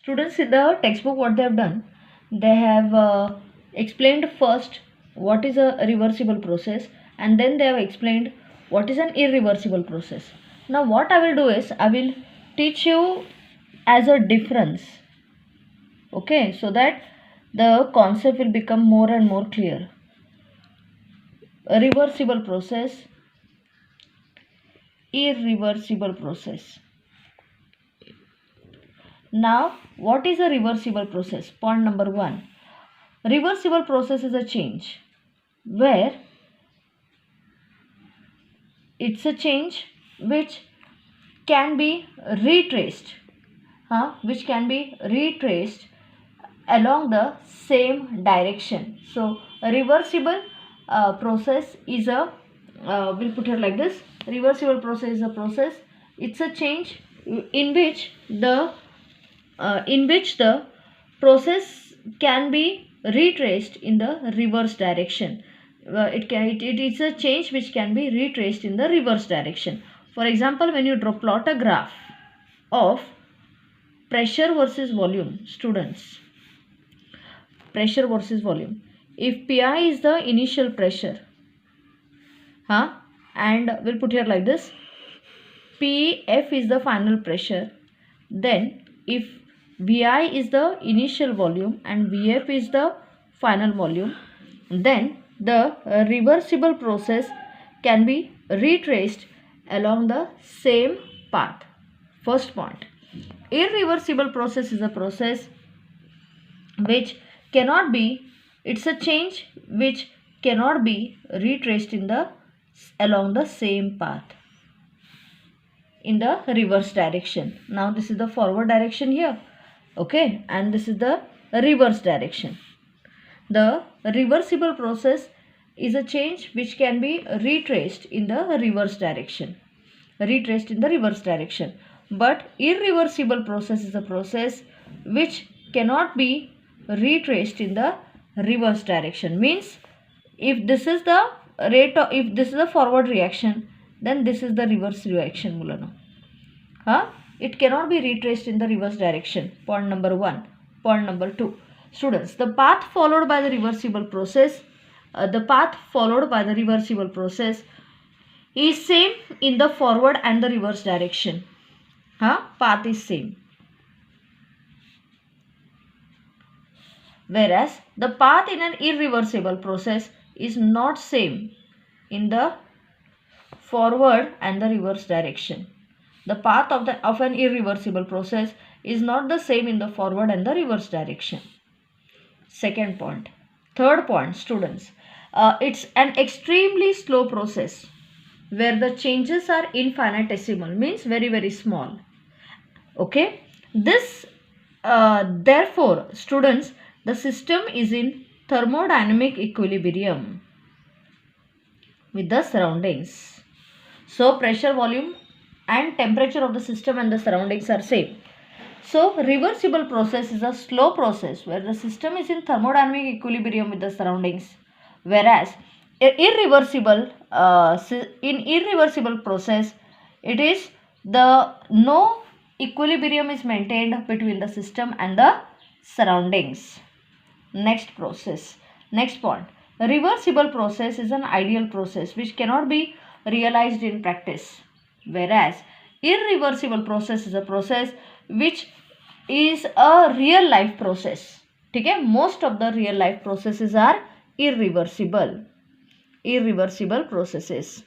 Students, in the textbook, what they have done, they have explained first what is a reversible process, and then they have explained what is an irreversible process. Now what I will do is I will teach you as a difference, okay, so that the concept will become more and more clear. A reversible process, irreversible process. Now what is a reversible process? Point number 1. Reversible process is a change where it's a change which can be retraced, which can be retraced along the same direction. So a reversible process is a we'll put it like this. Reversible process is a process, it's a change in which the process can be retraced in the reverse direction. It is a change which can be retraced in the reverse direction. For example, when you plot a graph of pressure versus volume, students, pressure versus volume, if Pi is the initial pressure, and we'll put here like this, Pf is the final pressure, then if Vi is the initial volume and Vf is the final volume, then the reversible process can be retraced along the same path. First point. Irreversible process is a process which cannot be, it's a change which cannot be retraced in the along the same path in the reverse direction. Now this is the forward direction here, okay, and this is the reverse direction. The reversible process is a change which can be retraced in the reverse direction, but irreversible process is a process which cannot be retraced in the reverse direction. Means if this is the rate of, if this is the forward reaction, then this is the reverse reaction mulano. It cannot be retraced in the reverse direction. Point number 1. Point number 2. Students, the path followed by the reversible process, is same in the forward and the reverse direction. Path is same. Whereas the path in an irreversible process is not same in the forward and the reverse direction. The path of an irreversible process is not the same in the forward and the reverse direction. Second point. Third point, students, it's an extremely slow process where the changes are infinitesimal, means very, very small. Okay, this therefore, students, the system is in thermodynamic equilibrium with the surroundings. So pressure, volume and temperature of the system and the surroundings are same. So reversible process is a slow process where the system is in thermodynamic equilibrium with the surroundings, whereas in irreversible process, it is no equilibrium is maintained between the system and the surroundings. Next point. Reversible process is an ideal process which cannot be realized in practice, whereas irreversible process is a process which is a real life process. Okay? Most of the real life processes are irreversible processes.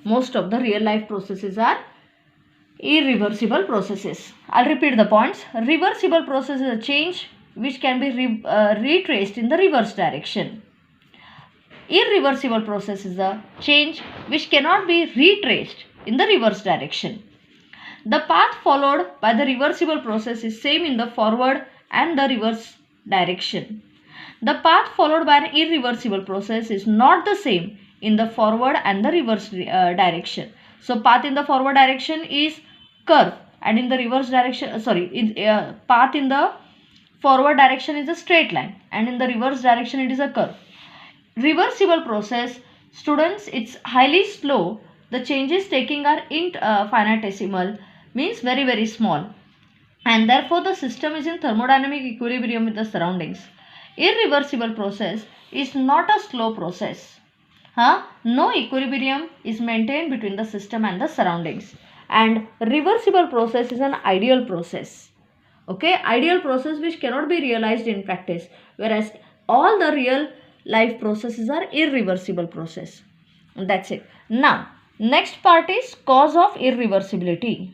Most of the real life processes are irreversible processes. I'll repeat the points. Reversible process is a change which can be retraced in the reverse direction. Irreversible process is a change which cannot be retraced in the reverse direction. The path followed by the reversible process is same in the forward and the reverse direction. The path followed by an irreversible process is not the same in the forward and the reverse direction. So path in the forward direction is curve, and in the reverse direction, path in the forward direction is a straight line, and in the reverse direction it is a curve. Reversible process, students, it's highly slow. the changes taking are infinitesimal, means very very small, and therefore the system is in thermodynamic equilibrium with the surroundings. Irreversible process is not a slow process. No equilibrium is maintained between the system and the surroundings, and reversible process is an ideal process. Okay, ideal process which cannot be realized in practice, whereas all the real life processes are irreversible process. That's it. Now next part is cause of irreversibility.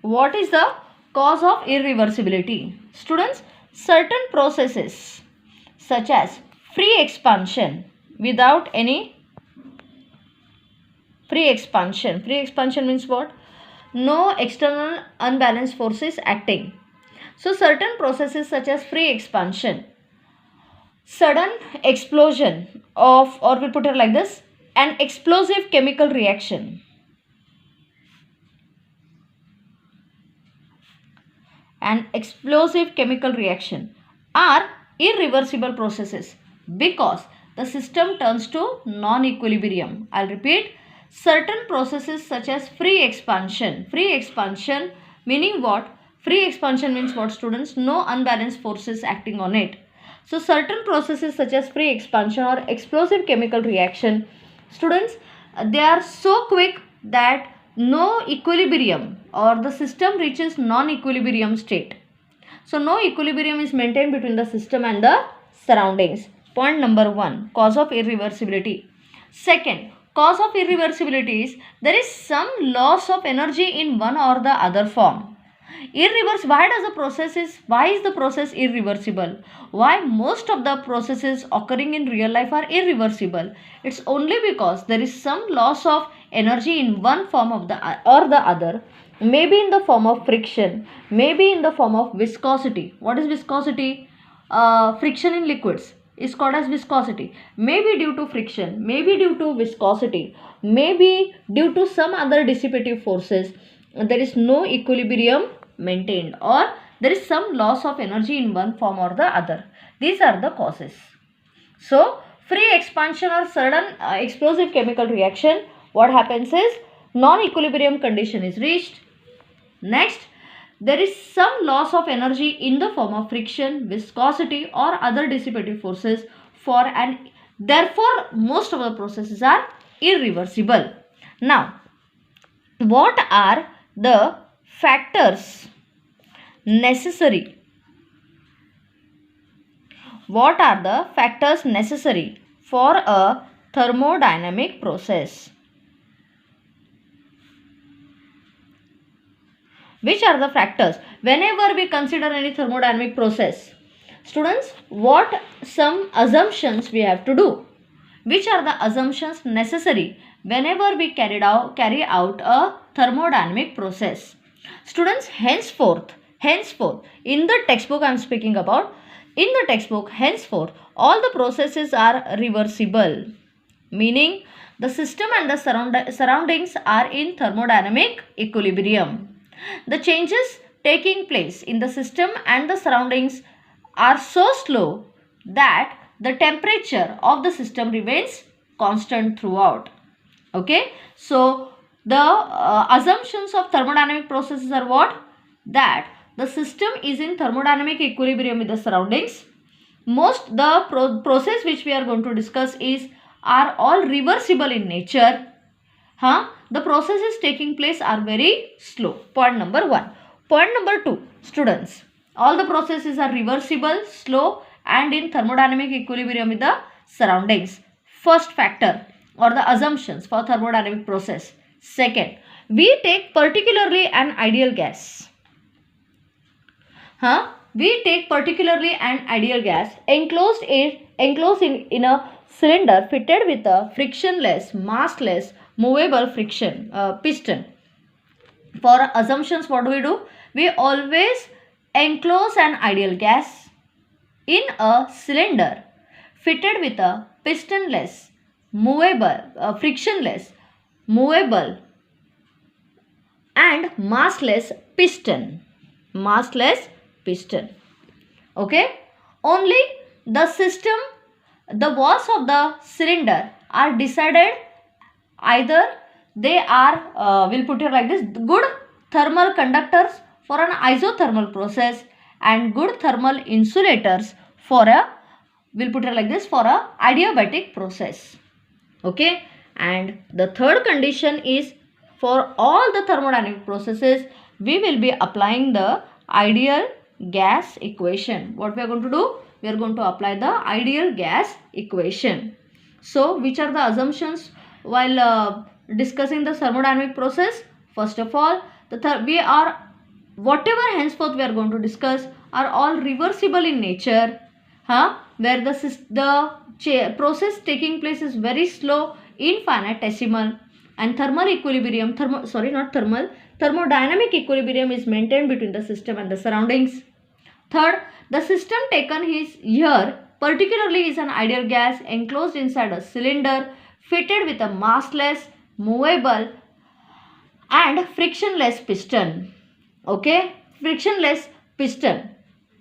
What is the cause of irreversibility? Students, certain processes such as free expansion without any free expansion means what? No external unbalanced forces acting. So certain processes such as free expansion, sudden explosion of, or we put it like this, an explosive chemical reaction, are irreversible processes because the system turns to non-equilibrium. I'll repeat, certain processes such as free expansion meaning what? Free expansion means what, students? No unbalanced forces acting on it. So certain processes such as free expansion or explosive chemical reaction, students, they are so quick that no equilibrium or the system reaches non-equilibrium state. So no equilibrium is maintained between the system and the surroundings. Point number 1, cause of irreversibility. Second, cause of irreversibility is there is some loss of energy in one or the other form. Why is the process irreversible? Why most of the processes occurring in real life are irreversible? It's only because there is some loss of energy in one form of the other, maybe in the form of friction, maybe in the form of viscosity. What is viscosity? Friction in liquids is called as viscosity. Maybe due to friction, maybe due to viscosity, maybe due to some other dissipative forces, there is no equilibrium maintained, or there is some loss of energy in one form or the other. These are the causes. So free expansion or sudden explosive chemical reaction, what happens is non-equilibrium condition is reached. Next, there is some loss of energy in the form of friction, viscosity or other dissipative forces therefore most of the processes are irreversible. Now, what are the factors necessary? What are the factors necessary for a thermodynamic process? Which are the factors? Whenever we consider any thermodynamic process, students, what some assumptions we have to do? Which are the assumptions necessary whenever we carry out a thermodynamic process? Students, henceforth, in the textbook I am speaking about, in the textbook, henceforth, all the processes are reversible, meaning the system and the surroundings are in thermodynamic equilibrium. The changes taking place in the system and the surroundings are so slow that the temperature of the system remains constant throughout. Okay, so the assumptions of thermodynamic processes are what? That the system is in thermodynamic equilibrium with the surroundings. The process which we are going to discuss are all reversible in nature. The processes taking place are very slow. Point number 1. Point number 2, students, all the processes are reversible, slow and in thermodynamic equilibrium with the surroundings. First factor or the assumptions for thermodynamic process. Second, we take particularly an ideal gas. We take particularly an ideal gas enclosed in a cylinder fitted with a frictionless, massless, movable piston. For assumptions, what do? We always enclose an ideal gas in a cylinder fitted with a pistonless, movable, frictionless, movable and massless piston. Massless piston. Okay. Only the system, the walls of the cylinder are decided, either they are, we'll put it like this, good thermal conductors for an isothermal process and good thermal insulators for a, we'll put it like this, for a adiabatic process. Okay. And the third condition is, for all the thermodynamic processes, we will be applying the ideal gas equation. What we are going to do? We are going to apply the ideal gas equation. So, which are the assumptions while discussing the thermodynamic process? First of all, whatever henceforth we are going to discuss are all reversible in nature, where the process taking place is very slow, infinitesimal, and thermodynamic equilibrium is maintained between the system and the surroundings. Third, the system taken is here particularly is an ideal gas enclosed inside a cylinder fitted with a massless, movable and frictionless piston. Okay, frictionless piston.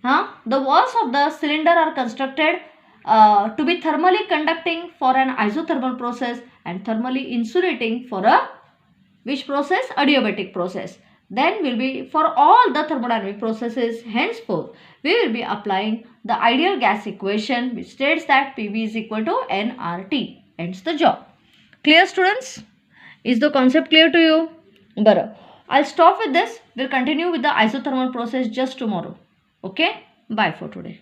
The walls of the cylinder are constructed to be thermally conducting for an isothermal process and thermally insulating for a which process? Adiabatic process. Then will be for all the thermodynamic processes henceforth we will be applying the ideal gas equation, which states that PV is equal to nRT. Ends the job. Clear, students? Is the concept clear to you? Bara. I'll stop with this. We'll continue with the isothermal process just tomorrow. Okay? Bye for today.